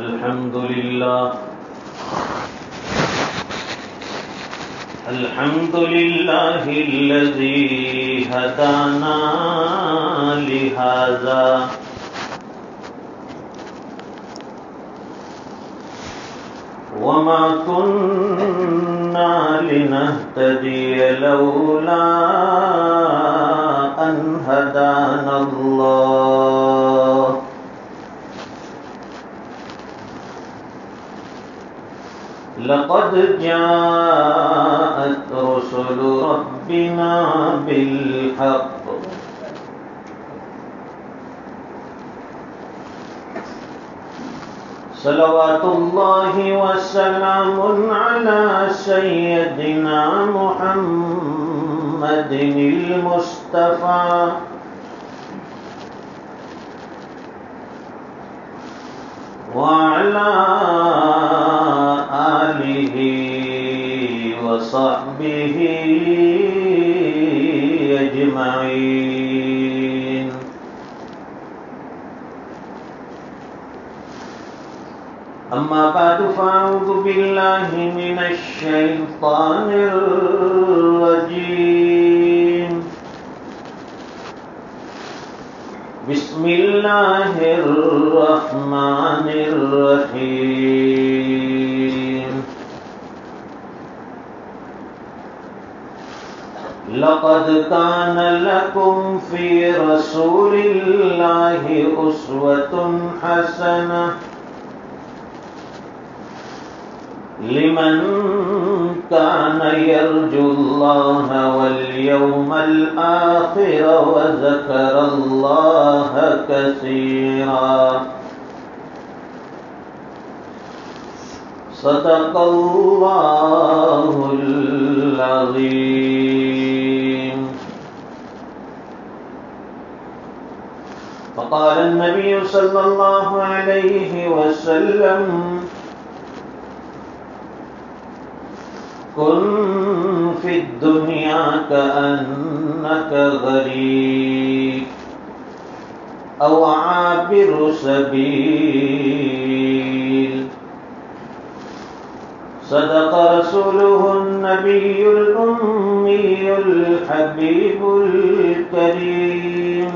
الحمد لله الذي هدانا لهذا وما كنا لنهتدي لولا أن هدانا الله لقد جاءت رسل ربنا بالحق صلوات الله وسلام على سيدنا محمد المصطفى وعلى آله وصحبه أجمعين. أما بعد فأعوذ بالله من الشيطان الرجيم. بسم الله الرحمن الرحيم. لقد كان لكم في رسول الله أسوة حسنة لمن كان يرجو الله واليوم الآخر وذكر الله كثيرا. صدق الله العظيم. فقال النبي صلى الله عليه وسلم: كن في الدنيا كأنك غريب أو عابر سبيل. صدق رسوله النبي الأمي الحبيب الكريم،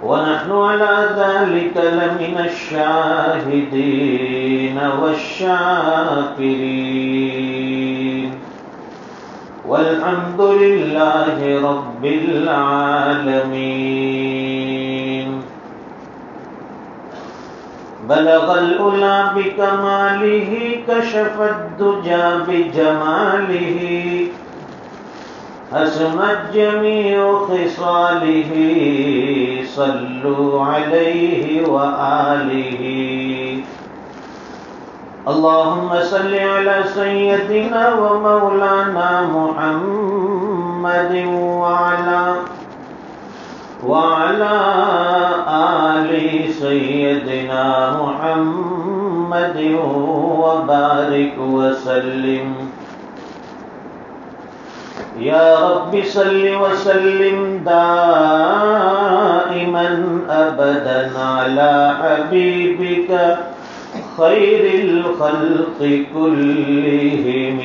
ونحن على ذلك لمن الشاهدين والشاكرين، والحمد لله رب العالمين. بلغ العلا بكماله كشف الدجى بجماله حسنت جميع خصاله صلوا عليه وآله. اللهم صل على سيدنا ومولانا محمد وعلى آل سيدنا محمد وبارك وسلم. يا رب صل وسلم دائما أبدا على حبيبك خير الخلق كلهم.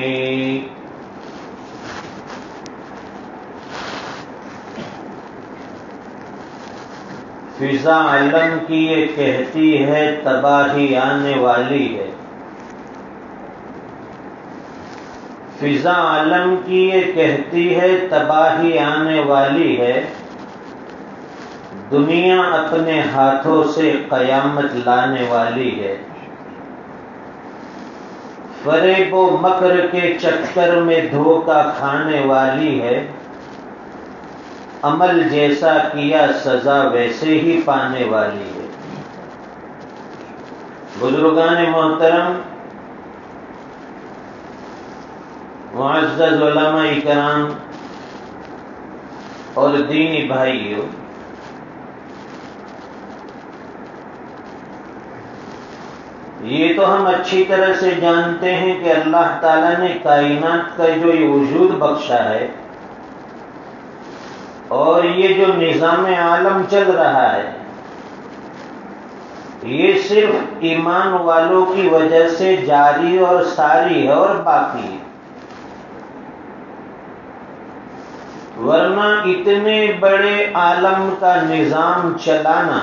فضا علم کی یہ کہتی ہے تباہی آنے والی ہے. فضا عالم کی یہ کہتی ہے تباہی آنے والی ہے. دنیا اپنے ہاتھوں سے قیامت لانے والی ہے. فریب و مکر کے چکر میں دھوکہ کھانے والی ہے. عمل جیسا کیا سزا ویسے ہی پانے والی ہے. بزرگان محترم، معزز علماء کرام اور دینی بھائیوں، یہ تو ہم اچھی طرح سے جانتے ہیں کہ اللہ تعالیٰ نے کائنات کا جو یہ وجود بخشا ہے اور یہ جو نظام عالم چل رہا ہے، یہ صرف ایمان والوں کی وجہ سے جاری اور ساری ہے اور باقی ہے، ورنہ اتنے بڑے عالم کا نظام چلانا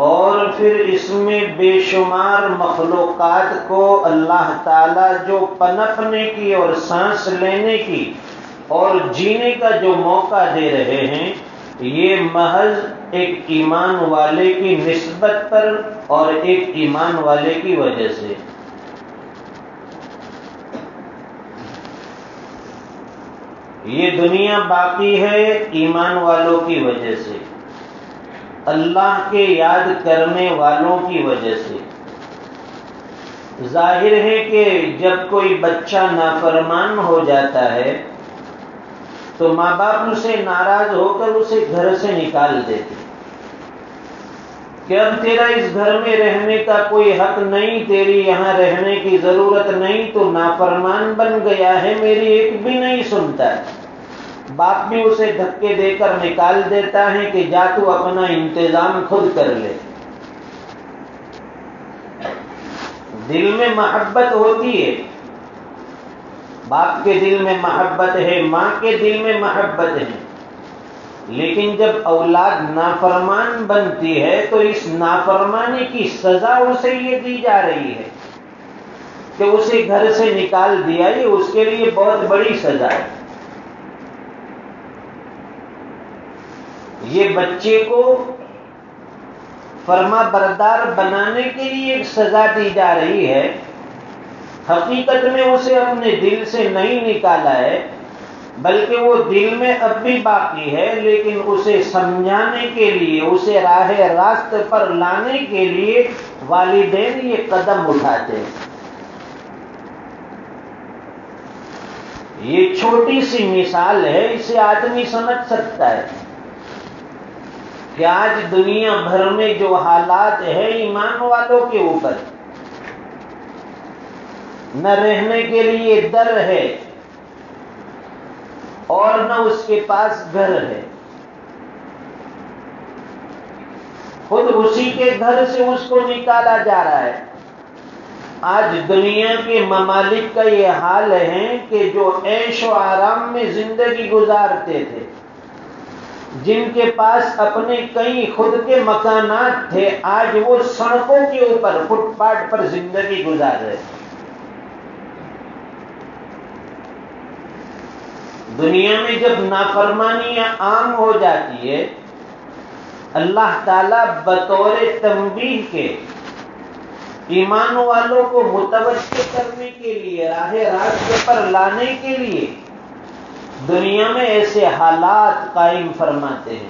اور پھر اس میں بے شمار مخلوقات کو اللہ تعالیٰ جو پنپنے کی اور سانس لینے کی اور جینے کا جو موقع دے رہے ہیں، یہ محض ایک ایمان والے کی نسبت پر اور ایک ایمان والے کی وجہ سے۔ یہ دنیا باقی ہے ایمان والوں کی وجہ سے، اللہ کے یاد کرنے والوں کی وجہ سے۔ ظاہر ہے کہ جب کوئی بچہ نافرمان ہو جاتا ہے تو ماں باپ اسے ناراض ہو کر اسے گھر سے نکال دیتے کہ اب تیرا اس گھر میں رہنے کا کوئی حق نہیں، تیری یہاں رہنے کی ضرورت نہیں، تو نافرمان بن گیا ہے، میری ایک بھی نہیں سنتا ہے۔ باپ بھی اسے دھکے دے کر نکال دیتا ہے کہ جا تو اپنا انتظام خود کر لے۔ دل میں محبت ہوتی ہے، باپ کے دل میں محبت ہے، ماں کے دل میں محبت ہے، لیکن جب اولاد نافرمان بنتی ہے تو اس نافرمانی کی سزا اسے یہ دی جا رہی ہے کہ اسے گھر سے نکال دیا، یہ اس کے لیے بہت بڑی سزا ہے۔ یہ بچے کو فرما بردار بنانے کے لیے ایک سزا دی جا رہی ہے، حقیقت میں اسے اپنے دل سے نہیں نکالا ہے، بلکہ وہ دل میں اب بھی باقی ہے، لیکن اسے سمجھانے کے لیے، اسے راہ راست پر لانے کے لیے والدین یہ قدم اٹھاتے ہیں۔ یہ چھوٹی سی مثال ہے، اسے آدمی سمجھ سکتا ہے کہ آج دنیا بھر میں جو حالات ہے ایمان والوں کے اوپر، نہ رہنے کے لیے در ہے اور نہ اس کے پاس گھر ہے، خود اسی کے گھر سے اس کو نکالا جا رہا ہے۔ آج دنیا کے ممالک کا یہ حال ہے کہ جو عیش و آرام میں زندگی گزارتے تھے، جن کے پاس اپنے کئی خود کے مکانات تھے، آج وہ سڑکوں کے اوپر فٹ پاتھ پر زندگی گزار رہے۔ دنیا میں جب نافرمانیاں عام ہو جاتی ہے، اللہ تعالیٰ بطور تنبیہ کے ایمان والوں کو متوجہ کرنے کے لیے، راہ راست پر لانے کے لیے دنیا میں ایسے حالات قائم فرماتے ہیں۔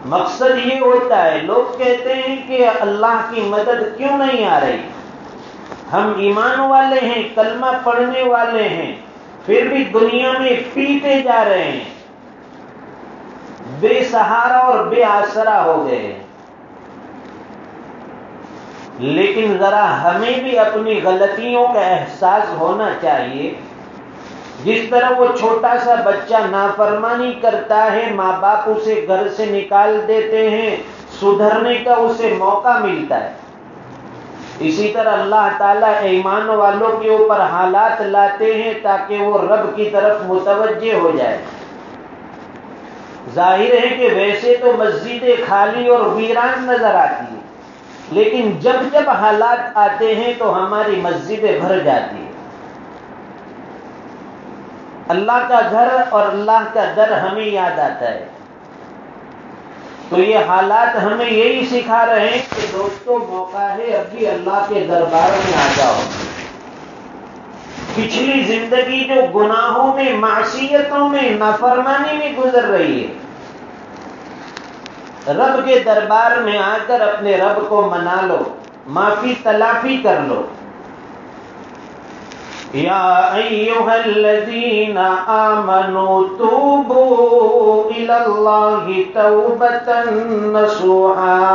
مقصد یہ ہوتا ہے، لوگ کہتے ہیں کہ اللہ کی مدد کیوں نہیں آ رہی؟ ہم ایمان والے ہیں، کلمہ پڑھنے والے ہیں، پھر بھی دنیا میں پیٹے جا رہے ہیں، بے سہارا اور بے آسرا ہو گئے ہیں۔ لیکن ذرا ہمیں بھی اپنی غلطیوں کا احساس ہونا چاہیے۔ جس طرح وہ چھوٹا سا بچہ نافرمانی کرتا ہے، ماں باپ اسے گھر سے نکال دیتے ہیں، سدھرنے کا اسے موقع ملتا ہے، اسی طرح اللہ تعالیٰ ایمان والوں کے اوپر حالات لاتے ہیں تاکہ وہ رب کی طرف متوجہ ہو جائے۔ ظاہر ہے کہ ویسے تو مسجدیں خالی اور ویران نظر آتی ہیں، لیکن جب جب حالات آتے ہیں تو ہماری مسجدیں بھر جاتی ہیں۔ اللہ کا گھر اور اللہ کا در ہمیں یاد آتا ہے۔ تو یہ حالات ہمیں یہی سکھا رہے ہیں کہ دوستو، موقع ہے اب بھی اللہ کے دربار میں آ جاؤ۔ پچھلی زندگی جو گناہوں میں، معصیتوں میں، نافرمانی میں گزر رہی ہے، رب کے دربار میں آ کر اپنے رب کو منا لو، معافی تلافی کر لو۔ یا ایھا الذین آمنوا توبوا الی اللہ توبۃ نصوحا۔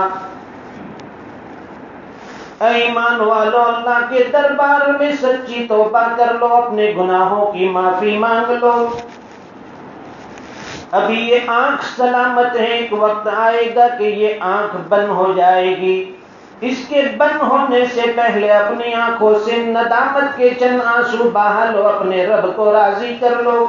اے ایمان والو، اللہ کے دربار میں سچی توبہ کر لو، اپنے گناہوں کی معافی مانگ لو۔ ابھی یہ آنکھ سلامت ہے، ایک وقت آئے گا کہ یہ آنکھ بند ہو جائے گی. اس کے بند ہونے سے پہلے اپنی آنکھوں سے ندامت کے چند آنسو بہا لو، اپنے رب کو راضی کر لو.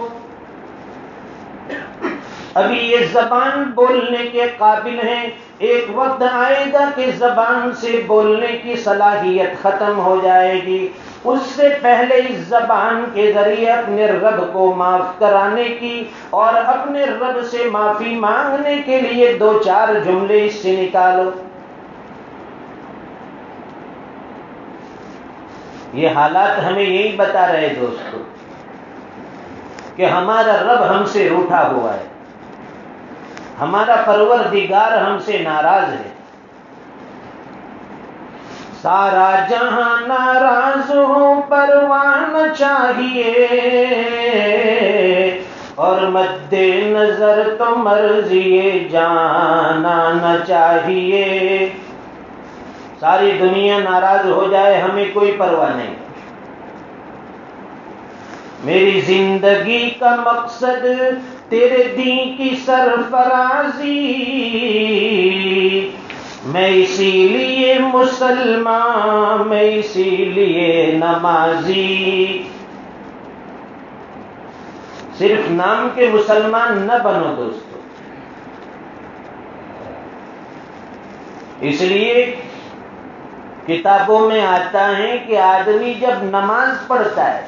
ابھی یہ زبان بولنے کے قابل ہے، ایک وقت آئے گا کہ زبان سے بولنے کی صلاحیت ختم ہو جائے گی. اس سے پہلے اس زبان کے ذریعے اپنے رب کو معاف کرانے کی اور اپنے رب سے معافی مانگنے کے لیے 2-4 جملے اس سے نکالو. یہ حالات ہمیں یہی بتا رہے دوستو کہ ہمارا رب ہم سے روٹھا ہوا ہے، ہمارا پروردگار ہم سے ناراض ہے. سارا جہاں ناراض ہو پروان چاہیے، اور مد نظر تو مرضی جانانا چاہیے. ساری دنیا ناراض ہو جائے ہمیں کوئی پرواہ نہیں. میری زندگی کا مقصد تیرے دین کی سرفرازی، میں اسی لیے مسلمان، میں اسی لیے نمازی. صرف نام کے مسلمان نہ بنو دوستو. اس لیے کتابوں میں آتا ہے کہ آدمی جب نماز پڑھتا ہے،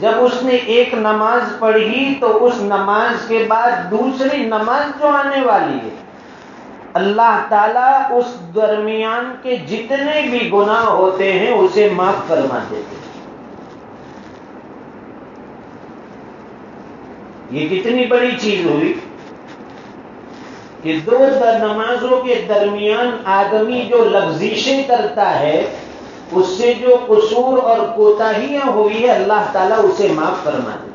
جب اس نے ایک نماز پڑھی تو اس نماز کے بعد دوسری نماز جو آنے والی ہے، اللہ تعالیٰ اس درمیان کے جتنے بھی گناہ ہوتے ہیں اسے معاف فرما دیتے ہیں. یہ کتنی بڑی چیز ہوئی کہ 2 نمازوں کے درمیان آدمی جو لغزشیں کرتا ہے، اس سے جو قصور اور کوتاہیاں ہوئی ہے اللہ تعالیٰ اسے معاف فرما دیتے.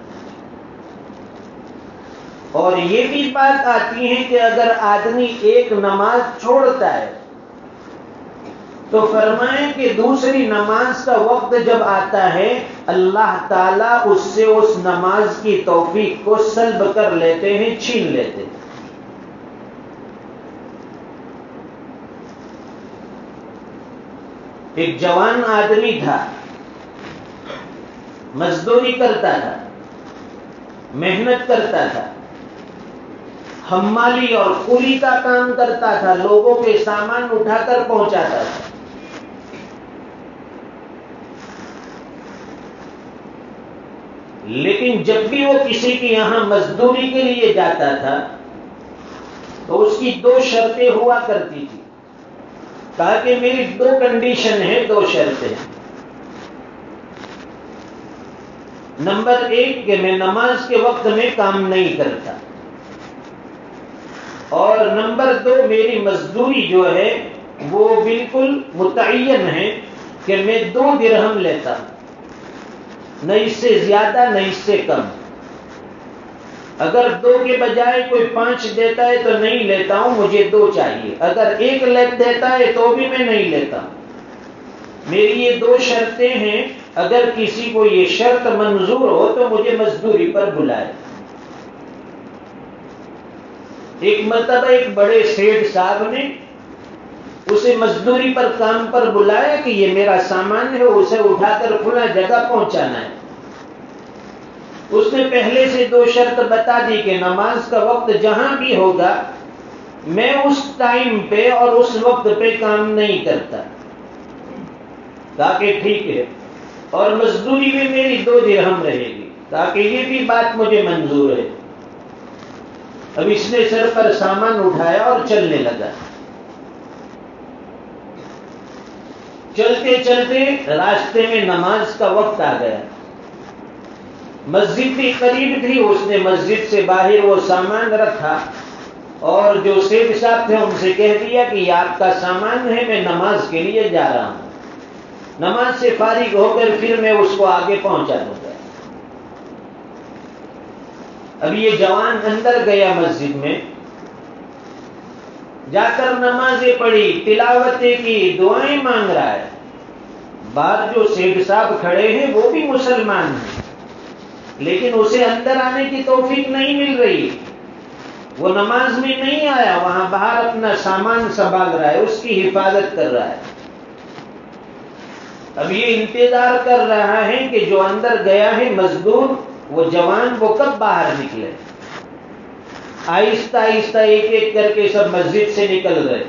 اور یہ بھی بات آتی ہے کہ اگر آدمی ایک نماز چھوڑتا ہے تو فرمائیں کہ دوسری نماز کا وقت جب آتا ہے اللہ تعالیٰ اس سے اس نماز کی توفیق کو سلب کر لیتے ہیں، چھین لیتے ہیں. ایک جوان آدمی تھا، مزدوری کرتا تھا، محنت کرتا تھا، حمالی اور کولی کا کام کرتا تھا، لوگوں کے سامان اٹھا کر پہنچاتا تھا. لیکن جب بھی وہ کسی کے یہاں مزدوری کے لیے جاتا تھا تو اس کی 2 شرطیں ہوا کرتی تھی. کہا کہ میری 2 کنڈیشن ہے، 2 شرطیں. نمبر 1 کہ میں نماز کے وقت میں کام نہیں کرتا، اور نمبر 2 میری مزدوری جو ہے وہ بالکل متعین ہے کہ میں 2 درہم لیتا ہوں، نہ اس سے زیادہ نہ اس سے کم. اگر 2 کے بجائے کوئی 5 دیتا ہے تو نہیں لیتا ہوں، مجھے 2 چاہیے. اگر 1 دیتا ہے تو بھی میں نہیں لیتا ہوں. میری یہ 2 شرطیں ہیں، اگر کسی کو یہ شرط منظور ہو تو مجھے مزدوری پر بلائے. ایک مرتبہ ایک بڑے سیٹھ صاحب نے اسے مزدوری پر کام پر بلایا کہ یہ میرا سامان ہے، اسے اٹھا کر فلاں جگہ پہنچانا ہے. اس نے پہلے سے 2 شرط بتا دی کہ نماز کا وقت جہاں بھی ہوگا میں اس ٹائم پہ اور اس وقت پہ کام نہیں کرتا. کہا کہ ٹھیک ہے، اور مزدوری بھی میری 2 درہم رہے گی. کہا کہ یہ بھی بات مجھے منظور ہے. اب اس نے سر پر سامان اٹھایا اور چلنے لگا. چلتے چلتے راستے میں نماز کا وقت آ گیا. مسجد بھی قریب تھی، اس نے مسجد سے باہر وہ سامان رکھا اور جو سیٹھ صاحب تھے ان سے کہہ دیا کہ یہ آپ کا سامان ہے، میں نماز کے لیے جا رہا ہوں، نماز سے فارغ ہو کر پھر میں اس کو آگے پہنچا دوں گا. اب یہ جوان اندر گیا مسجد میں، جا کر نمازیں پڑھی، تلاوتیں کی، دعائیں مانگ رہا ہے. باہر جو سیٹھ صاحب کھڑے ہیں وہ بھی مسلمان ہیں، لیکن اسے اندر آنے کی توفیق نہیں مل رہی. وہ نماز میں نہیں آیا، وہاں باہر اپنا سامان سنبھال رہا ہے، اس کی حفاظت کر رہا ہے. اب یہ انتظار کر رہا ہے کہ جو اندر گیا ہے مزدور، وہ جوان، وہ کب باہر نکلے. آہستہ آہستہ ایک ایک کر کے سب مسجد سے نکل گئے.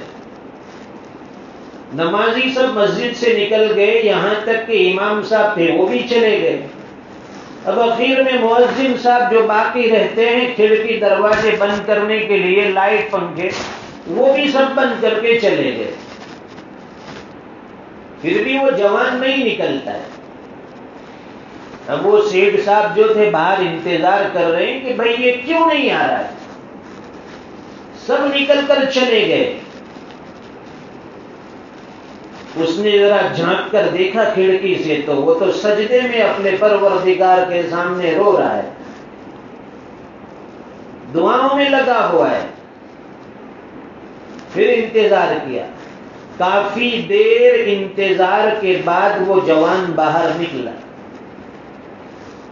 نمازی سب مسجد سے نکل گئے، یہاں تک کہ امام صاحب تھے وہ بھی چلے گئے. اب اخیر میں مؤذن صاحب جو باقی رہتے ہیں، کھڑکی دروازے بند کرنے کے لیے، لائٹ پنکھے، وہ بھی سب بند کر کے چلے گئے. پھر بھی وہ جوان نہیں نکلتا ہے. اب وہ سیٹھ صاحب جو تھے باہر انتظار کر رہے ہیں کہ بھئی یہ کیوں نہیں آ رہا ہے. سب نکل کر چلے گئے. اس نے ذرا جھانک کر دیکھا کھڑکی سے، تو وہ تو سجدے میں اپنے پروردگار کے سامنے رو رہا ہے، دعاؤں میں لگا ہوا ہے. پھر انتظار کیا، کافی دیر انتظار کے بعد وہ جوان باہر نکلا.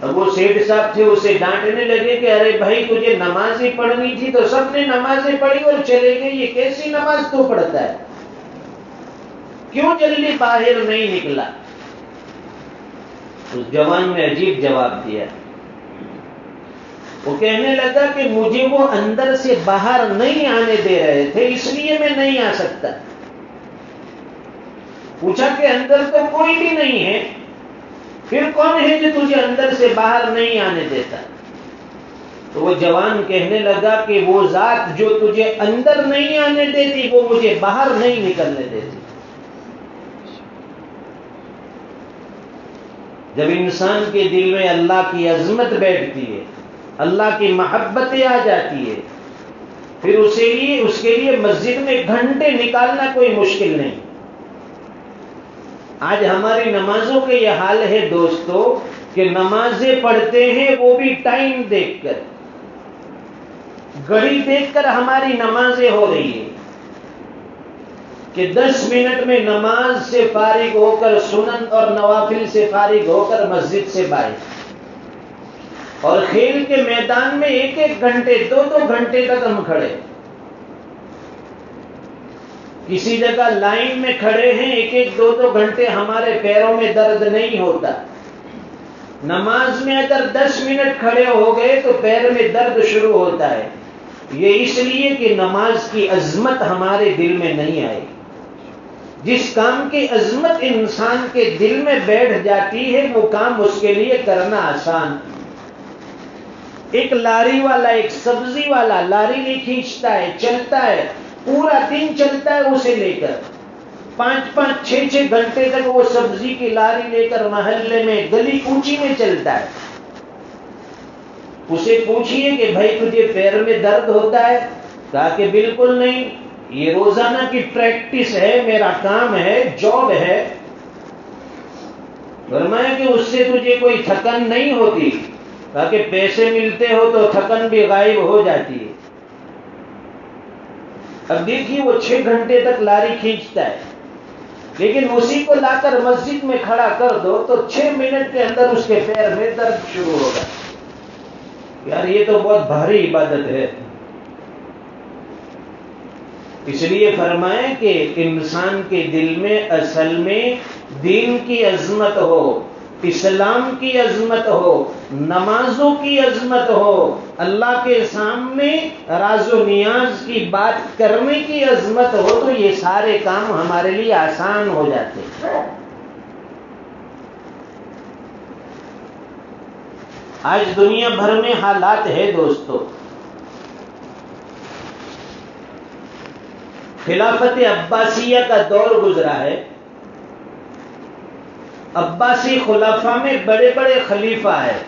اب وہ سیٹھ صاحب تھے، اسے ڈانٹنے لگے کہ ارے بھائی تجھے نمازیں پڑھنی تھی تو سب نے نمازیں پڑھی اور چلے گئے، یہ کیسی نماز تو پڑھتا ہے، کیوں جلدی باہر نہیں نکلا. اس جوان نے عجیب جواب دیا. وہ کہنے لگا کہ مجھے وہ اندر سے باہر نہیں آنے دے رہے تھے، اس لیے میں نہیں آ سکتا. پوچھا کہ اندر تو کوئی بھی نہیں ہے، پھر کون ہے جو تجھے اندر سے باہر نہیں آنے دیتا. تو وہ جوان کہنے لگا کہ وہ ذات جو تجھے اندر نہیں آنے دیتی، وہ مجھے باہر نہیں نکلنے دیتی. جب انسان کے دل میں اللہ کی عظمت بیٹھتی ہے، اللہ کی محبتیں آ جاتی ہے، پھر اس کے لیے مسجد میں گھنٹے نکالنا کوئی مشکل نہیں. آج ہماری نمازوں کے یہ حال ہے دوستو کہ نمازیں پڑھتے ہیں وہ بھی ٹائم دیکھ کر، گھڑی دیکھ کر ہماری نمازیں ہو رہی ہیں کہ 10 منٹ میں نماز سے فارغ ہو کر، سنن اور نوافل سے فارغ ہو کر مسجد سے باہر. اور کھیل کے میدان میں ایک ایک گھنٹے، 2 گھنٹے تک ہم کھڑے. کسی جگہ لائن میں کھڑے ہیں، ایک ایک 2 گھنٹے، ہمارے پیروں میں درد نہیں ہوتا. نماز میں اگر 10 منٹ کھڑے ہو گئے تو پیر میں درد شروع ہوتا ہے. یہ اس لیے کہ نماز کی عظمت ہمارے دل میں نہیں آئی. جس کام کی عظمت انسان کے دل میں بیٹھ جاتی ہے، وہ کام اس کے لیے کرنا آسان. ایک لاری والا، ایک سبزی والا لاری نہیں کھینچتا ہے، چلتا ہے، پورا دن چلتا ہے اسے لے کر، 5 6 گھنٹے تک وہ سبزی کی لاری لے کر محلے میں، گلی کوچی میں چلتا ہے. اسے پوچھئے کہ بھائی تجھے پیر میں درد ہوتا ہے؟ کہا کہ بالکل نہیں، یہ روزانہ کی پریکٹس ہے، میرا کام ہے، جاب ہے. فرمایا کہ اس سے تجھے کوئی تھکن نہیں ہوتی؟ کہا کہ پیسے ملتے ہو تو تھکن بھی غائب ہو جاتی ہے. اب دیکھیے وہ 6 گھنٹے تک لاری کھینچتا ہے، لیکن اسی کو لا کر مسجد میں کھڑا کر دو تو 6 منٹ کے اندر اس کے پیر میں درد شروع ہوگا. یار یہ تو بہت بھاری عبادت ہے. اس لیے فرمائیں کہ انسان کے دل میں اصل میں دین کی عظمت ہو، اسلام کی عظمت ہو، نمازوں کی عظمت ہو، اللہ کے سامنے راز و نیاز کی بات کرنے کی عظمت ہو، تو یہ سارے کام ہمارے لیے آسان ہو جاتے ہیں. آج دنیا بھر میں حالات ہے دوستو. خلافت عباسیہ کا دور گزرا ہے. عباسی خلافہ میں بڑے بڑے خلیفہ ہیں.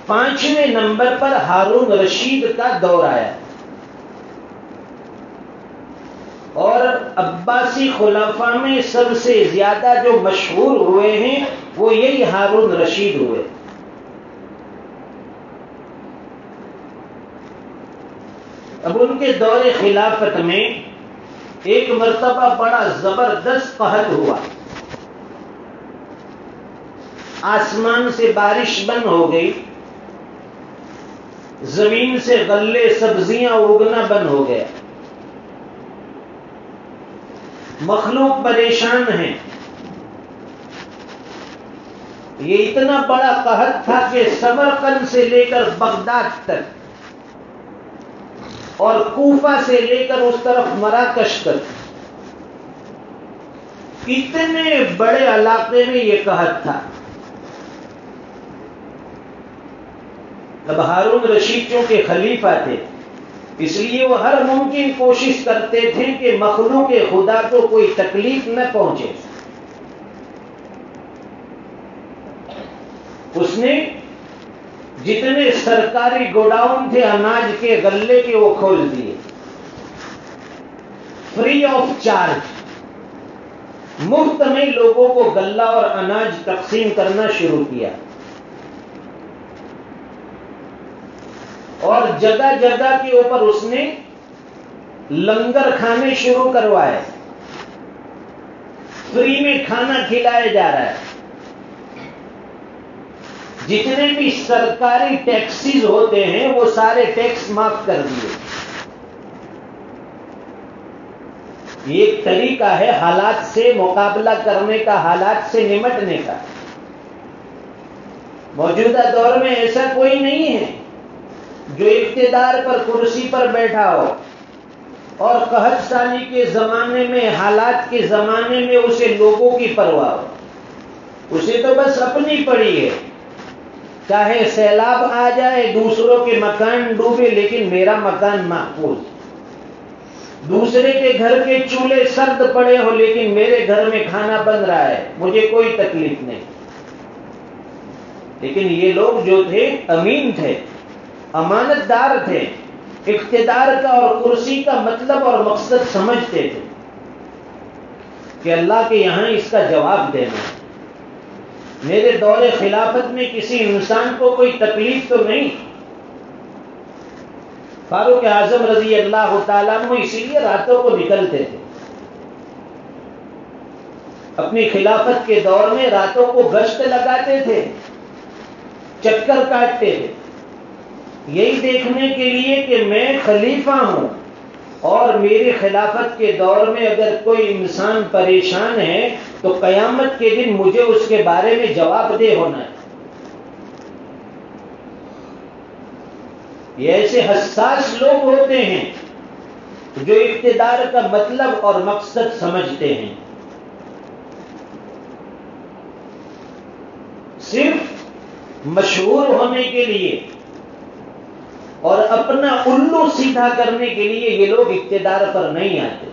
5ویں نمبر پر ہارون رشید کا دور آیا، اور عباسی خلافہ میں سب سے زیادہ جو مشہور ہوئے ہیں وہ یہی ہارون رشید ہوئے. اب ان کے دور خلافت میں ایک مرتبہ بڑا زبردست قحط ہوا. آسمان سے بارش بند ہو گئی، زمین سے غلے سبزیاں اگنا بند ہو گیا، مخلوق پریشان ہے۔ یہ اتنا بڑا قحط تھا کہ سمرقند سے لے کر بغداد تک اور کوفہ سے لے کر اس طرف مراکش تک اتنے بڑے علاقے میں یہ قحط تھا۔ اب ہارون رشید چونکہ خلیفہ تھے، اس لیے وہ ہر ممکن کوشش کرتے تھے کہ مخلوق خدا کو کوئی تکلیف نہ پہنچے۔ اس نے جتنے سرکاری گوڈاؤن تھے اناج کے غلے کے وہ کھول دیے، فری آف چارج، مفت میں لوگوں کو غلہ اور اناج تقسیم کرنا شروع کیا، اور جگہ جگہ کے اوپر اس نے لنگر کھانے شروع کروائے، فری میں کھانا کھلایا جا رہا ہے۔ جتنے بھی سرکاری ٹیکسیز ہوتے ہیں وہ سارے ٹیکس معاف کر دیے۔ یہ ایک طریقہ ہے حالات سے مقابلہ کرنے کا، حالات سے نمٹنے کا۔ موجودہ دور میں ایسا کوئی نہیں ہے جو اقتدار پر کرسی پر بیٹھا ہو اور قحط سالی کے زمانے میں، حالات کے زمانے میں اسے لوگوں کی پرواہ ہو۔ اسے تو بس اپنی پڑی ہے، چاہے سیلاب آ جائے، دوسروں کے مکان ڈوبے، لیکن میرا مکان محفوظ، دوسرے کے گھر کے چولہے سرد پڑے ہو لیکن میرے گھر میں کھانا بن رہا ہے، مجھے کوئی تکلیف نہیں۔ لیکن یہ لوگ جو تھے امین تھے، امانت دار تھے، اقتدار کا اور کرسی کا مطلب اور مقصد سمجھتے تھے کہ اللہ کے یہاں اس کا جواب دینا ہے۔ میرے دور خلافت میں کسی انسان کو کوئی تکلیف تو نہیں۔ فاروق اعظم رضی اللہ تعالیٰ عنہ اسی لیے راتوں کو نکلتے تھے، اپنی خلافت کے دور میں راتوں کو گشت لگاتے تھے، چکر کاٹتے تھے، یہی دیکھنے کے لیے کہ میں خلیفہ ہوں اور میری خلافت کے دور میں اگر کوئی انسان پریشان ہے تو قیامت کے دن مجھے اس کے بارے میں جواب دہ ہونا ہے۔ یہ ایسے حساس لوگ ہوتے ہیں جو اقتدار کا مطلب اور مقصد سمجھتے ہیں۔ صرف مشہور ہونے کے لیے اور اپنا الو سیدھا کرنے کے لیے یہ لوگ اقتدار پر نہیں آتے۔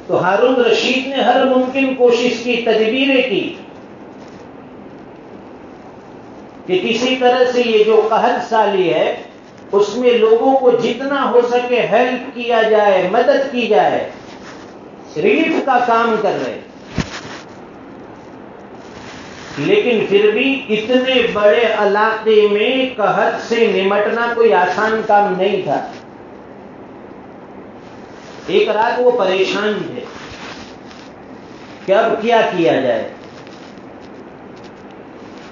تو ہارون رشید نے ہر ممکن کوشش کی، تدبیریں کی کہ کسی طرح سے یہ جو قحط سالی ہے اس میں لوگوں کو جتنا ہو سکے ہیلپ کیا جائے، مدد کی جائے، ریلیف کا کام کر رہے۔ لیکن پھر بھی اتنے بڑے علاقے میں قحط سے نمٹنا کوئی آسان کام نہیں تھا۔ ایک رات وہ پریشان تھے کہ اب کیا کیا جائے۔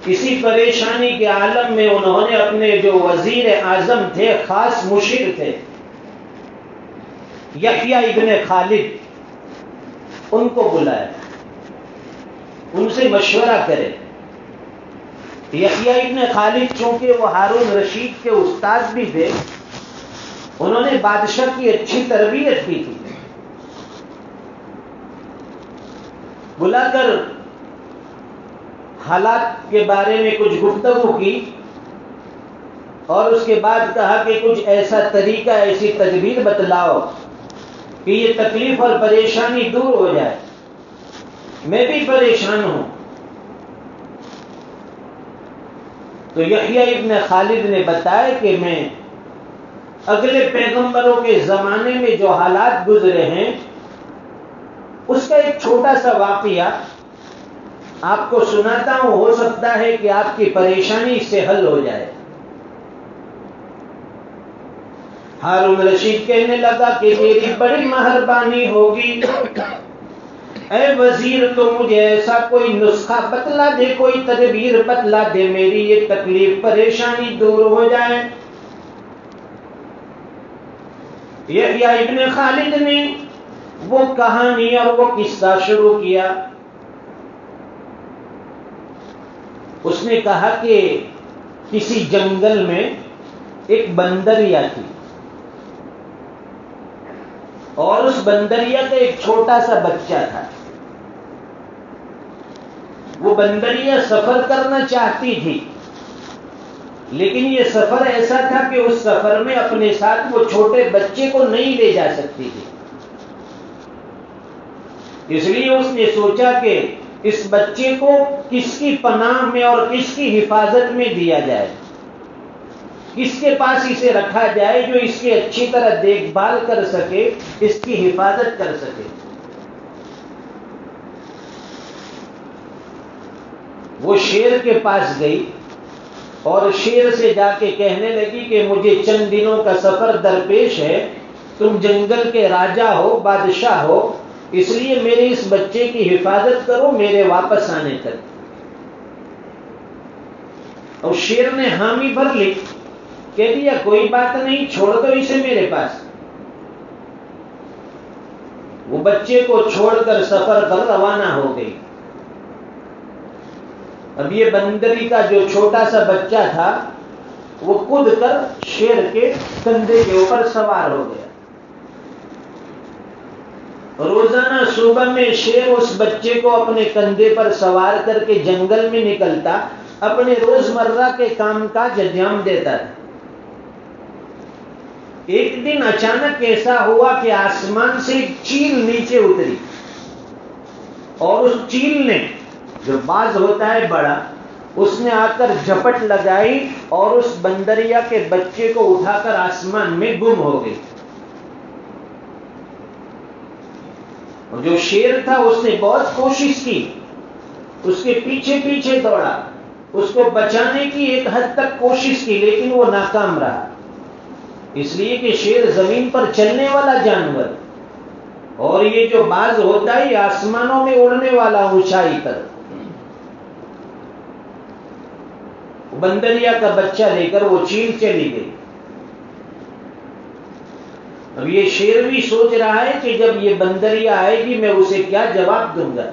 اسی پریشانی کے عالم میں انہوں نے اپنے جو وزیر اعظم تھے، خاص مشیر تھے، یحییٰ ابن خالد، ان کو بلایا، ان سے مشورہ کرے۔ یحییٰ ابن خالد چونکہ وہ ہارون رشید کے استاد بھی تھے، انہوں نے بادشاہ کی اچھی تربیت کی تھی۔ بلا کر حالات کے بارے میں کچھ گفتگو کی اور اس کے بعد کہا کہ کچھ ایسا طریقہ، ایسی تدبیر بتلاؤ کہ یہ تکلیف اور پریشانی دور ہو جائے، میں بھی پریشان ہوں۔ تو یحییٰ ابن خالد نے بتایا کہ میں اگلے پیغمبروں کے زمانے میں جو حالات گزرے ہیں اس کا ایک چھوٹا سا واقعہ آپ کو سناتا ہوں، ہو سکتا ہے کہ آپ کی پریشانی اس سے حل ہو جائے۔ ہارون رشید کہنے لگا کہ میری بڑی مہربانی ہوگی اے وزیر تو مجھے ایسا کوئی نسخہ بتلا دے، کوئی تدبیر بتلا دے، میری یہ تکلیف پریشانی دور ہو جائے۔ یحییٰ ابن خالد نے وہ کہانی اور وہ قصہ شروع کیا۔ اس نے کہا کہ کسی جنگل میں ایک بندریا تھی، اور اس بندریا کا ایک چھوٹا سا بچہ تھا۔ وہ بندریا سفر کرنا چاہتی تھی، لیکن یہ سفر ایسا تھا کہ اس سفر میں اپنے ساتھ وہ چھوٹے بچے کو نہیں لے جا سکتی تھی۔ اس لیے اس نے سوچا کہ اس بچے کو کس کی پناہ میں اور کس کی حفاظت میں دیا جائے، کس کے پاس اسے رکھا جائے جو اس کی اچھی طرح دیکھ بھال کر سکے، اس کی حفاظت کر سکے۔ وہ شیر کے پاس گئی اور شیر سے جا کے کہنے لگی کہ مجھے چند دنوں کا سفر درپیش ہے، تم جنگل کے راجا ہو، بادشاہ ہو، اس لیے میرے اس بچے کی حفاظت کرو میرے واپس آنے تک۔ اور شیر نے حامی بھر لی، کہہ دیا کوئی بات نہیں، چھوڑ دو اسے میرے پاس۔ وہ بچے کو چھوڑ کر سفر پر روانہ ہو گئی۔ اب یہ بندری کا جو چھوٹا سا بچہ تھا وہ کود کر شیر کے کندھے کے اوپر سوار ہو گیا۔ روزانہ صبح میں شیر اس بچے کو اپنے کندھے پر سوار کر کے جنگل میں نکلتا، اپنے روزمرہ کے کام کاج انجام دیتا تھا۔ ایک دن اچانک ایسا ہوا کہ آسمان سے ایک چیل نیچے اتری، اور اس چیل نے، جو باز ہوتا ہے بڑا، اس نے آ کر جھپٹ لگائی اور اس بندریا کے بچے کو اٹھا کر آسمان میں گم ہو گئی۔ اور جو شیر تھا اس نے بہت کوشش کی، اس کے پیچھے پیچھے دوڑا، اس کو بچانے کی ایک حد تک کوشش کی، لیکن وہ ناکام رہا، اس لیے کہ شیر زمین پر چلنے والا جانور، اور یہ جو باز ہوتا ہے یہ آسمانوں میں اڑنے والا اونچائی پر۔ بندریا کا بچہ لے کر وہ چیل چلی گئی۔ اب یہ شیر بھی سوچ رہا ہے کہ جب یہ بندریا آئے گی میں اسے کیا جواب دوں گا۔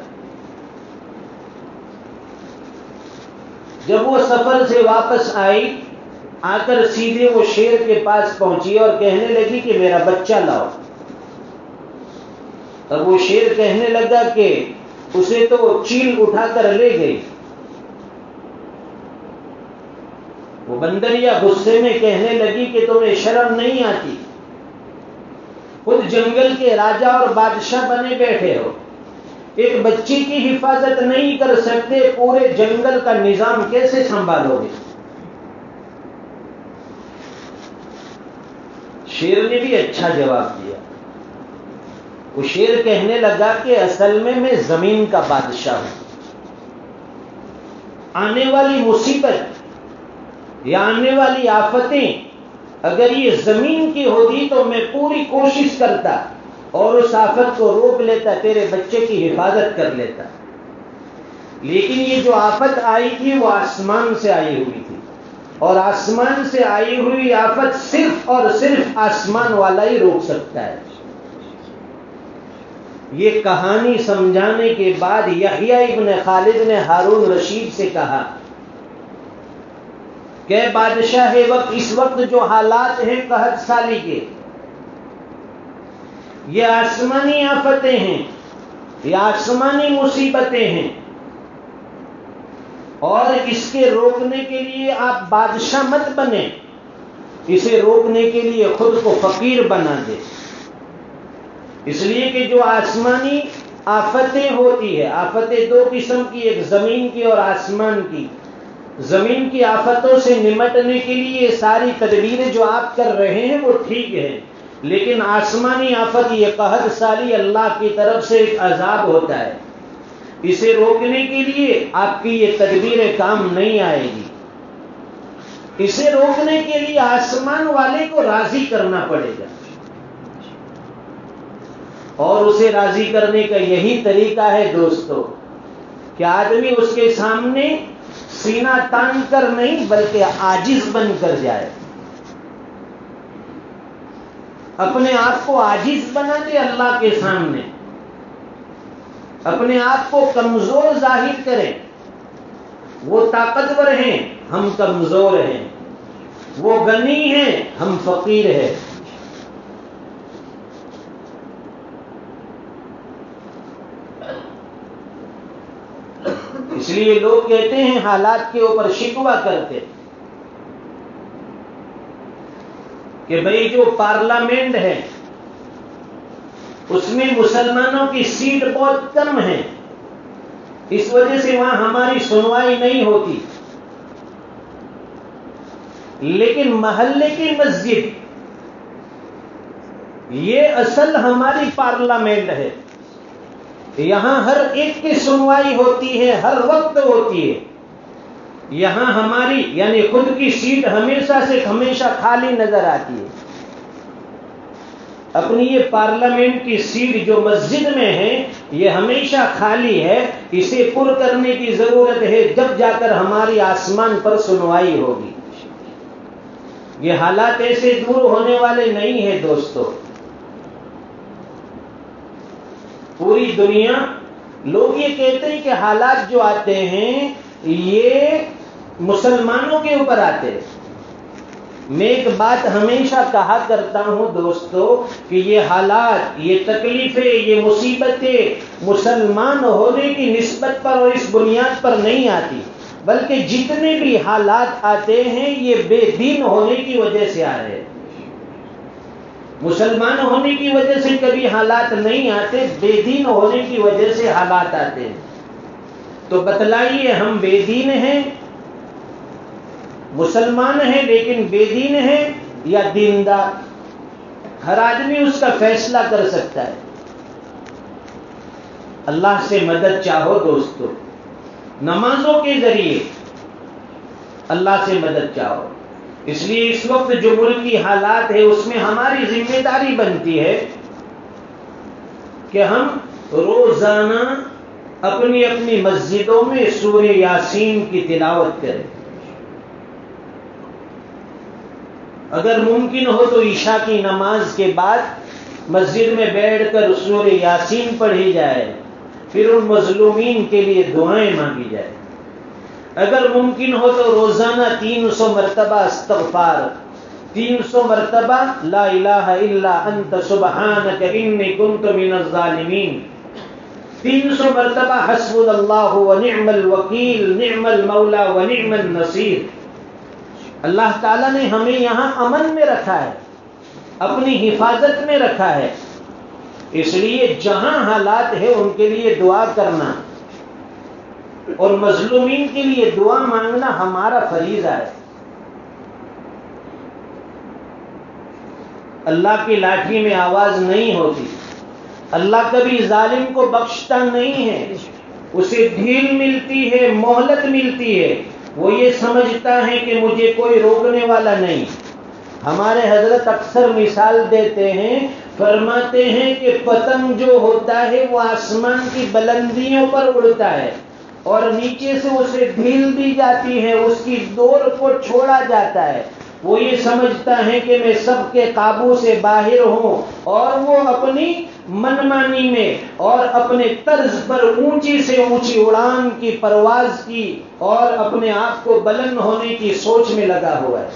جب وہ سفر سے واپس آئی، آ کر سیدھے وہ شیر کے پاس پہنچی اور کہنے لگی کہ میرا بچہ لاؤ۔ اب وہ شیر کہنے لگا کہ اسے تو چیل اٹھا کر لے گئی۔ وہ بندریا غصے میں کہنے لگی کہ تمہیں شرم نہیں آتی، خود جنگل کے راجا اور بادشاہ بنے بیٹھے ہو، ایک بچی کی حفاظت نہیں کر سکتے، پورے جنگل کا نظام کیسے سنبھالو گے؟ شیر نے بھی اچھا جواب دیا۔ وہ شیر کہنے لگا کہ اصل میں زمین کا بادشاہ ہوں، آنے والی مصیبت یا آنے والی آفتیں اگر یہ زمین کی ہوتی تو میں پوری کوشش کرتا اور اس آفت کو روک لیتا، تیرے بچے کی حفاظت کر لیتا، لیکن یہ جو آفت آئی تھی وہ آسمان سے آئی ہوئی تھی، اور آسمان سے آئی ہوئی آفت صرف اور صرف آسمان والا ہی روک سکتا ہے۔ یہ کہانی سمجھانے کے بعد یحییٰ ابن خالد نے ہارون رشید سے کہا کہ بادشاہ وقت اس وقت جو حالات ہیں قحط سالی کے، یہ آسمانی آفتیں ہیں، یہ آسمانی مصیبتیں ہیں، اور اس کے روکنے کے لیے آپ بادشاہ مت بنیں، اسے روکنے کے لیے خود کو فقیر بنا دے، اس لیے کہ جو آسمانی آفتیں ہوتی ہے، آفتیں دو قسم کی، ایک زمین کی اور آسمان کی۔ زمین کی آفتوں سے نمٹنے کے لیے یہ ساری تدبیریں جو آپ کر رہے ہیں وہ ٹھیک ہیں، لیکن آسمانی آفت یہ قحط سالی اللہ کی طرف سے ایک عذاب ہوتا ہے، اسے روکنے کے لیے آپ کی یہ تدبیریں کام نہیں آئے گی، اسے روکنے کے لیے آسمان والے کو راضی کرنا پڑے گا، اور اسے راضی کرنے کا یہی طریقہ ہے دوستو کہ آدمی اس کے سامنے سینہ تان کر نہیں بلکہ عاجز بن کر جائے، اپنے آپ کو عاجز بنا دے اللہ کے سامنے، اپنے آپ کو کمزور ظاہر کرے۔ وہ طاقتور ہیں، ہم کمزور ہیں، وہ غنی ہیں، ہم فقیر ہیں۔ اس لیے لوگ کہتے ہیں حالات کے اوپر شکوہ کرتے کہ بھئی جو پارلیمنٹ ہے اس میں مسلمانوں کی سیٹ بہت کم ہے، اس وجہ سے وہاں ہماری سنوائی نہیں ہوتی۔ لیکن محلے کی مسجد یہ اصل ہماری پارلیمنٹ ہے، یہاں ہر ایک کی سنوائی ہوتی ہے، ہر وقت ہوتی ہے۔ یہاں ہماری یعنی خود کی سیٹ ہمیشہ سے ہمیشہ خالی نظر آتی ہے۔ اپنی یہ پارلیمنٹ کی سیٹ جو مسجد میں ہے یہ ہمیشہ خالی ہے، اسے پر کرنے کی ضرورت ہے، جب جا کر ہماری آسمان پر سنوائی ہوگی۔ یہ حالات ایسے دور ہونے والے نہیں ہیں دوستو۔ پوری دنیا لوگ یہ کہتے ہیں کہ حالات جو آتے ہیں یہ مسلمانوں کے اوپر آتے ہیں۔ میں ایک بات ہمیشہ کہا کرتا ہوں دوستو کہ یہ حالات، یہ تکلیفیں، یہ مصیبتیں مسلمان ہونے کی نسبت پر اور اس بنیاد پر نہیں آتی، بلکہ جتنے بھی حالات آتے ہیں یہ بے دین ہونے کی وجہ سے آ رہے ہیں۔ مسلمان ہونے کی وجہ سے کبھی حالات نہیں آتے، بے دین ہونے کی وجہ سے حالات آتے ہیں۔ تو بتلائیے ہم بے دین ہیں، مسلمان ہیں لیکن بے دین ہیں یا دیندار؟ ہر آدمی اس کا فیصلہ کر سکتا ہے۔ اللہ سے مدد چاہو دوستو، نمازوں کے ذریعے اللہ سے مدد چاہو۔ اس لیے اس وقت جو ملک کی حالات ہے اس میں ہماری ذمہ داری بنتی ہے کہ ہم روزانہ اپنی اپنی مسجدوں میں سورہ یاسین کی تلاوت کریں۔ اگر ممکن ہو تو عشاء کی نماز کے بعد مسجد میں بیٹھ کر سورہ یاسین پڑھی جائے، پھر ان مظلومین کے لیے دعائیں مانگی جائے۔ اگر ممکن ہو تو روزانہ 300 مرتبہ استغفار، 300 مرتبہ لا الہ الا انت سبحانک انی کنت من الظالمین، 300 مرتبہ حسبنا اللہ ونعم الوکیل نعم المولا ونعم النصیر۔ اللہ تعالیٰ نے ہمیں یہاں امن میں رکھا ہے، اپنی حفاظت میں رکھا ہے، اس لیے جہاں حالات ہے ان کے لیے دعا کرنا اور مظلومین کے لیے دعا مانگنا ہمارا فریضہ ہے۔ اللہ کی لاٹھی میں آواز نہیں ہوتی، اللہ کبھی ظالم کو بخشتا نہیں ہے، اسے ڈھیل ملتی ہے، مہلت ملتی ہے، وہ یہ سمجھتا ہے کہ مجھے کوئی روکنے والا نہیں۔ ہمارے حضرت اکثر مثال دیتے ہیں، فرماتے ہیں کہ پتنگ جو ہوتا ہے وہ آسمان کی بلندیوں پر اڑتا ہے اور نیچے سے اسے ڈھیل دی جاتی ہے، اس کی ڈور کو چھوڑا جاتا ہے۔ وہ یہ سمجھتا ہے کہ میں سب کے قابو سے باہر ہوں، اور وہ اپنی منمانی میں اور اپنے طرز پر اونچی سے اونچی اڑان کی پرواز کی اور اپنے آپ کو بلند ہونے کی سوچ میں لگا ہوا ہے۔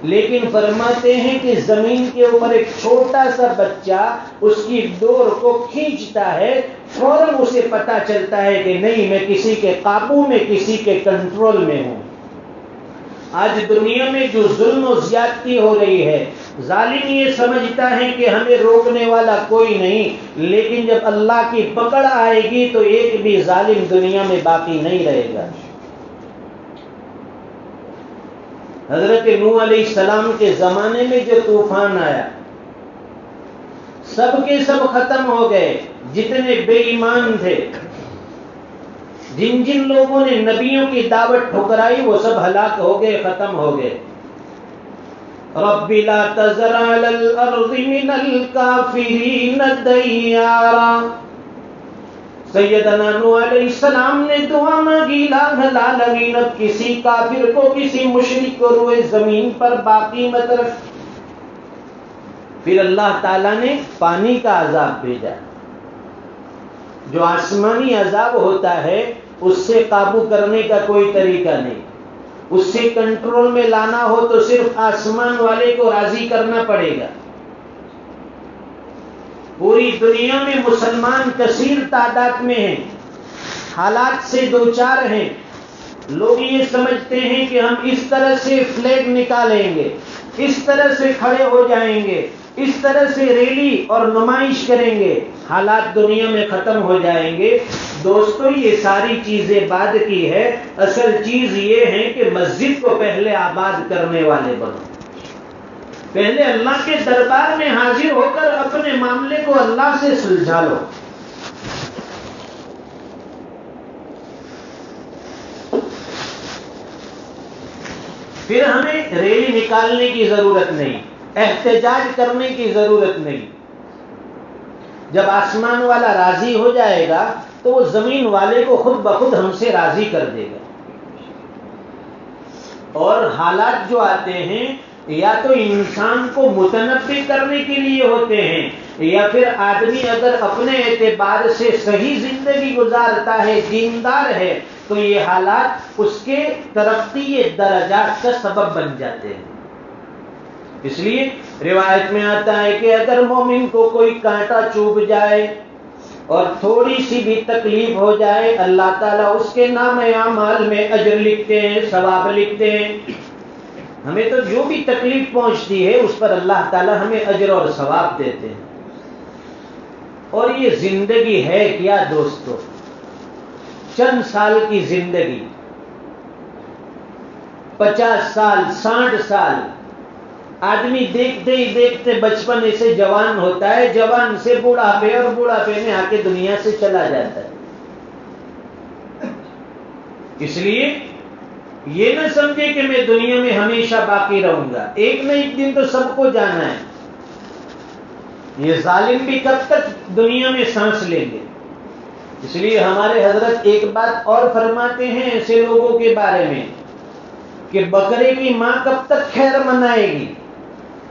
لیکن فرماتے ہیں کہ زمین کے اوپر ایک چھوٹا سا بچہ اس کی ڈور کو کھینچتا ہے، فوراً اسے پتا چلتا ہے کہ نہیں، میں کسی کے قابو میں، کسی کے کنٹرول میں ہوں۔ آج دنیا میں جو ظلم و زیادتی ہو رہی ہے، ظالم یہ سمجھتا ہے کہ ہمیں روکنے والا کوئی نہیں، لیکن جب اللہ کی پکڑ آئے گی تو ایک بھی ظالم دنیا میں باقی نہیں رہے گا۔ حضرت نوح علیہ السلام کے زمانے میں جو طوفان آیا، سب کے سب ختم ہو گئے، جتنے بے ایمان تھے، جن جن لوگوں نے نبیوں کی دعوت ٹھکرائی وہ سب ہلاک ہو گئے، ختم ہو گئے۔ رب لا تذر علی الارض من الکافرین دیارا۔ سیدنا نوح علیہ السلام نے دعا مانگی، الہ العالمین اب کسی کافر کو، کسی مشرک کو روئے زمین پر باقی مت رکھ۔ پھر اللہ تعالیٰ نے پانی کا عذاب بھیجا۔ جو آسمانی عذاب ہوتا ہے اس سے قابو کرنے کا کوئی طریقہ نہیں، اس سے کنٹرول میں لانا ہو تو صرف آسمان والے کو راضی کرنا پڑے گا۔ پوری دنیا میں مسلمان کثیر تعداد میں ہیں، حالات سے دوچار ہیں۔ لوگ یہ سمجھتے ہیں کہ ہم اس طرح سے فلیگ نکالیں گے، اس طرح سے کھڑے ہو جائیں گے، اس طرح سے ریلی اور نمائش کریں گے، حالات دنیا میں ختم ہو جائیں گے۔ دوستو یہ ساری چیزیں بعد کی ہے، اصل چیز یہ ہے کہ مسجد کو پہلے آباد کرنے والے بنو۔ پہلے اللہ کے دربار میں حاضر ہو کر اپنے معاملے کو اللہ سے سلجھا لو۔ پھر ہمیں ریلی نکالنے کی ضرورت نہیں، احتجاج کرنے کی ضرورت نہیں۔ جب آسمان والا راضی ہو جائے گا تو وہ زمین والے کو خود بخود ہم سے راضی کر دے گا۔ اور حالات جو آتے ہیں یا تو انسان کو متنبع کرنے کے لیے ہوتے ہیں، یا پھر آدمی اگر اپنے اعتبار سے صحیح زندگی گزارتا ہے، دیندار ہے، تو یہ حالات اس کے ترقی درجات کا سبب بن جاتے ہیں۔ اس لیے روایت میں آتا ہے کہ اگر مومن کو کوئی کانٹا چوب جائے اور تھوڑی سی بھی تکلیف ہو جائے، اللہ تعالیٰ اس کے نام اعمال میں اجر لکھتے ہیں، ثواب لکھتے ہیں۔ ہمیں تو جو بھی تکلیف پہنچتی ہے اس پر اللہ تعالیٰ ہمیں اجر اور ثواب دیتے ہیں۔ اور یہ زندگی ہے کیا دوستو؟ چند سال کی زندگی، 50 سال، 60 سال، آدمی دیکھتے ہی دیکھتے بچپن سے جوان ہوتا ہے، جوان سے بوڑھاپے، اور بوڑھاپے میں آ کے دنیا سے چلا جاتا ہے۔ اس لیے یہ نہ سمجھے کہ میں دنیا میں ہمیشہ باقی رہوں گا، ایک نہ ایک دن تو سب کو جانا ہے۔ یہ ظالم بھی کب تک دنیا میں سانس لیں گے؟ اس لیے ہمارے حضرت ایک بات اور فرماتے ہیں ایسے لوگوں کے بارے میں کہ بکرے کی ماں کب تک خیر منائے گی؟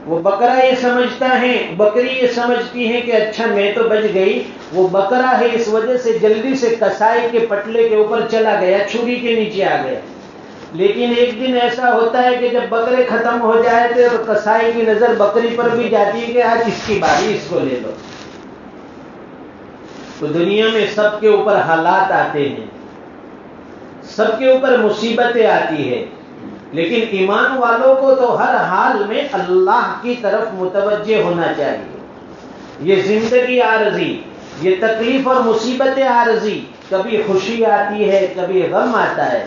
وہ بکرا یہ سمجھتا ہے، بکری یہ سمجھتی ہے کہ اچھا میں تو بچ گئی، وہ بکرا ہے اس وجہ سے جلدی سے کسائی کے پٹلے کے اوپر چلا گیا، چھری کے نیچے آ گیا۔ لیکن ایک دن ایسا ہوتا ہے کہ جب بکرے ختم ہو جائے تو کسائی کی نظر بکری پر بھی جاتی ہے کہ آج اس کی باری، اس کو لے لو۔ تو دنیا میں سب کے اوپر حالات آتے ہیں، سب کے اوپر مصیبتیں آتی ہے، لیکن ایمان والوں کو تو ہر حال میں اللہ کی طرف متوجہ ہونا چاہیے۔ یہ زندگی عارضی، یہ تکلیف اور مصیبتیں عارضی، کبھی خوشی آتی ہے، کبھی غم آتا ہے،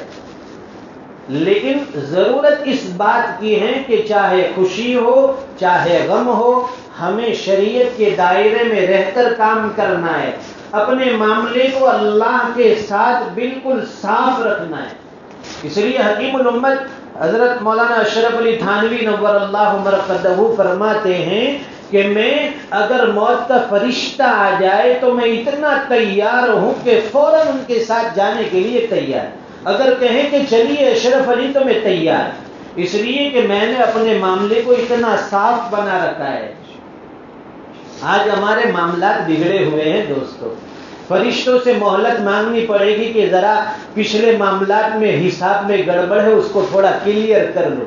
لیکن ضرورت اس بات کی ہے کہ چاہے خوشی ہو چاہے غم ہو، ہمیں شریعت کے دائرے میں رہ کر کام کرنا ہے، اپنے معاملے کو اللہ کے ساتھ بالکل صاف رکھنا ہے۔ اس لیے حکیم الامت حضرت مولانا اشرف علی تھانوی نور اللہ مرقدہ فرماتے ہیں کہ میں اگر موت کا فرشتہ آ جائے تو میں اتنا تیار ہوں کہ فوراً ان کے ساتھ جانے کے لیے تیار، اگر کہیں کہ چلیے اشرف علی تو میں تیار، اس لیے کہ میں نے اپنے معاملے کو اتنا صاف بنا رکھا ہے۔ آج ہمارے معاملات بگڑے ہوئے ہیں دوستو، فرشتوں سے مہلت مانگنی پڑے گی کہ ذرا پچھلے معاملات میں حساب میں گڑبڑ ہے، اس کو تھوڑا کلیئر کر لو،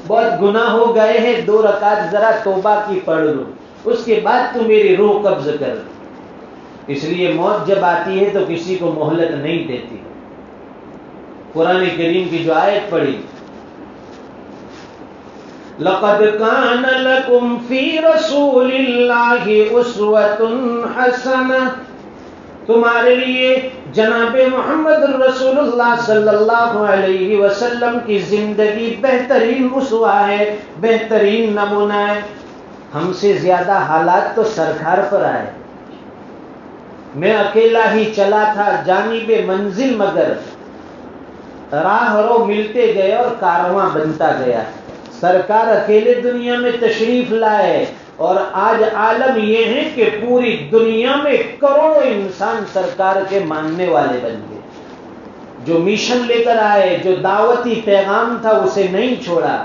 بہت گناہ ہو گئے ہیں، 2 رکعت ذرا توبہ کی پڑھ لو، اس کے بعد تو میری روح قبض کر لو۔ اس لیے موت جب آتی ہے تو کسی کو مہلت نہیں دیتی۔ قرآن کریم کی جو آیت پڑھی، لَقَدْ كَانَ لَكُمْ فِي رَسُولِ اللَّهِ أُسْوَةٌ حَسَنَةٌ، تمہارے لیے جناب محمد رسول اللہ صلی اللہ علیہ وسلم کی زندگی بہترین اسوہ ہے، بہترین نمونہ ہے۔ ہم سے زیادہ حالات تو سرکار پر آئے، میں اکیلا ہی چلا تھا جانب منزل، مگر راہ رو ملتے گئے اور کارواں بنتا گیا۔ سرکار اکیلے دنیا میں تشریف لائے اور آج عالم یہ ہے کہ پوری دنیا میں کروڑوں انسان سرکار کے ماننے والے بن گئے. جو میشن لے کر آئے، جو دعوتی پیغام تھا اسے نہیں چھوڑا.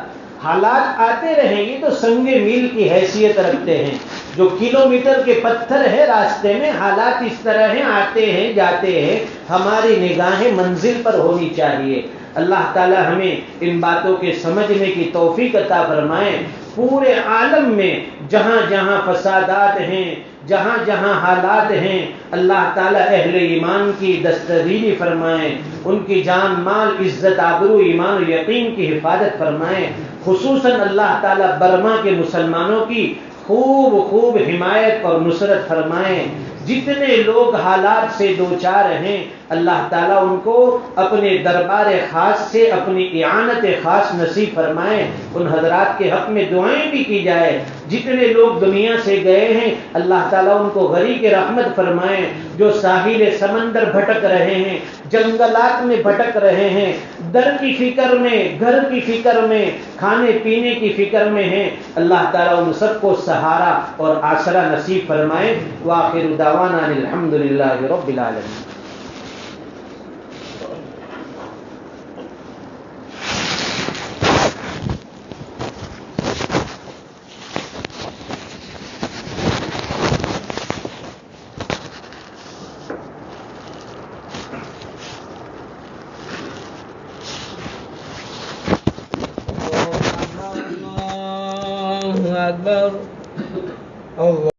حالات آتے رہیں گے تو سنگ میل کی حیثیت رکھتے ہیں. جو کلومیٹر کے پتھر ہے راستے میں، حالات اس طرح ہیں، آتے ہیں جاتے ہیں. ہماری نگاہیں منزل پر ہونی چاہیے. اللہ تعالی ہمیں ان باتوں کے سمجھنے کی توفیق عطا فرمائے. پورے عالم میں جہاں جہاں فسادات ہیں، جہاں جہاں حالات ہیں، اللہ تعالیٰ اہل ایمان کی دستگیری فرمائیں، ان کی جان مال عزت آبرو ایمان و یقین کی حفاظت فرمائیں. خصوصاً اللہ تعالیٰ برما کے مسلمانوں کی خوب حمایت اور نصرت فرمائیں. جتنے لوگ حالات سے دوچار ہیں اللہ تعالیٰ ان کو اپنے دربار خاص سے اپنی اعانت خاص نصیب فرمائیں. ان حضرات کے حق میں دعائیں بھی کی جائے. جتنے لوگ دنیا سے گئے ہیں اللہ تعالیٰ ان کو غریق رحمت فرمائیں. جو ساحل سمندر بھٹک رہے ہیں، جنگلات میں بھٹک رہے ہیں، در کی فکر میں، گھر کی فکر میں، کھانے پینے کی فکر میں ہیں، اللہ تعالیٰ ان سب کو سہارا اور آسرا نصیب فرمائے. وآخر دعوانا الحمدللہ رب العالمین. اللہ اکبر. اللہ